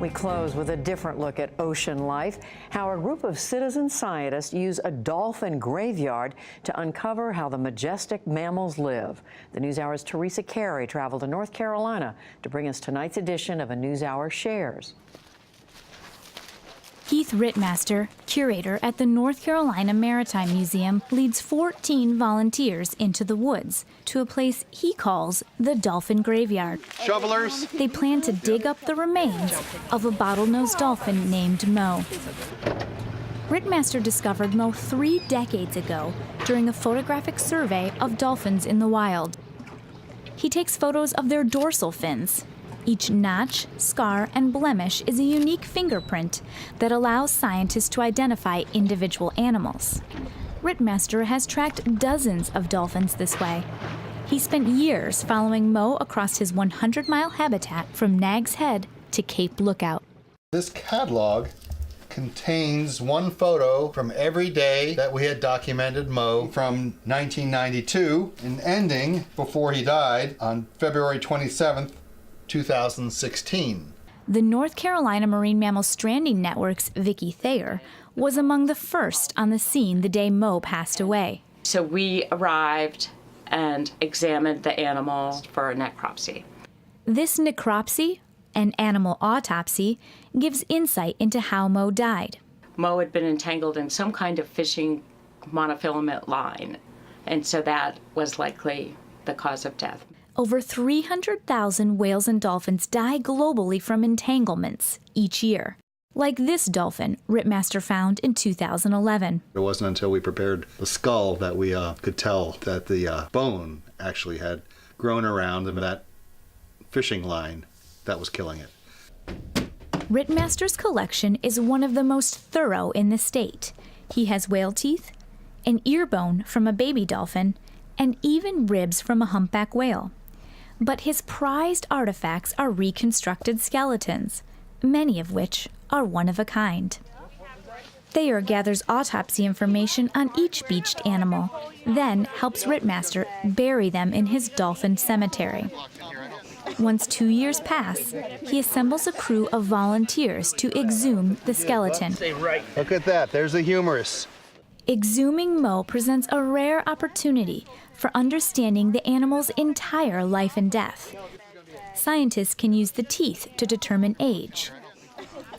We close with a different look at ocean life, how a group of citizen scientists use a dolphin graveyard to uncover how the majestic mammals live. The NewsHour's Teresa Carey traveled to North Carolina to bring us tonight's edition of a NewsHour Shares. Keith Rittmaster, curator at the North Carolina Maritime Museum, leads 14 volunteers into the woods to a place he calls the Dolphin Graveyard. Shovelers. They plan to dig up the remains of a bottlenose dolphin named Mo. Rittmaster discovered Mo 3 decades ago during a photographic survey of dolphins in the wild. He takes photos of their dorsal fins. Each notch, scar, and blemish is a unique fingerprint that allows scientists to identify individual animals. Rittmaster has tracked dozens of dolphins this way. He spent years following Mo across his 100-mile habitat from Nag's Head to Cape Lookout. This catalog contains one photo from every day that we had documented Mo from 1992 and ending before he died on February 27th, 2016. The North Carolina Marine Mammal Stranding Network's Vicki Thayer was among the first on the scene the day Mo passed away. So we arrived and examined the animal for a necropsy. This necropsy, an animal autopsy, gives insight into how Mo died. Mo had been entangled in some kind of fishing monofilament line, and so that was likely the cause of death. Over 300,000 whales and dolphins die globally from entanglements each year. Like this dolphin Rittmaster found in 2011. It wasn't until we prepared the skull that we could tell that the bone actually had grown around that fishing line that was killing it. Rittmaster's collection is one of the most thorough in the state. He has whale teeth, an ear bone from a baby dolphin, and even ribs from a humpback whale. But his prized artifacts are reconstructed skeletons, many of which are one of a kind. Thayer gathers autopsy information on each beached animal, then helps Rittmaster bury them in his dolphin cemetery. Once 2 years pass, he assembles a crew of volunteers to exhume the skeleton. Look at that, there's the humerus. Exhuming Mo presents a rare opportunity for understanding the animal's entire life and death. Scientists can use the teeth to determine age,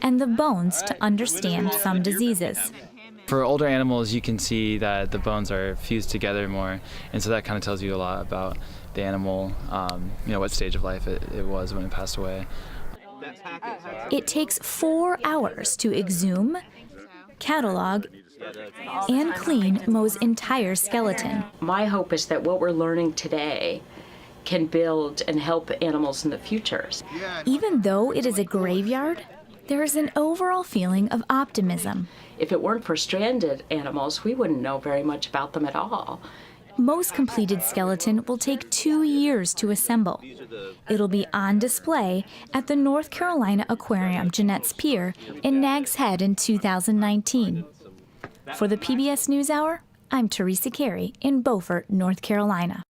and the bones to understand some diseases. For older animals, you can see that the bones are fused together more, and so that kind of tells you a lot about the animal, what stage of life it was when it passed away. It takes 4 hours to exhume, catalog, and clean Mo's entire skeleton. My hope is that what we're learning today can build and help animals in the future. Even though it is a graveyard, there is an overall feeling of optimism. If it weren't for stranded animals, we wouldn't know very much about them at all. Mo's completed skeleton will take 2 years to assemble. It'll be on display at the North Carolina Aquarium Jeanette's Pier in Nag's Head in 2019. For the PBS NewsHour, I'm Teresa Carey in Beaufort, North Carolina.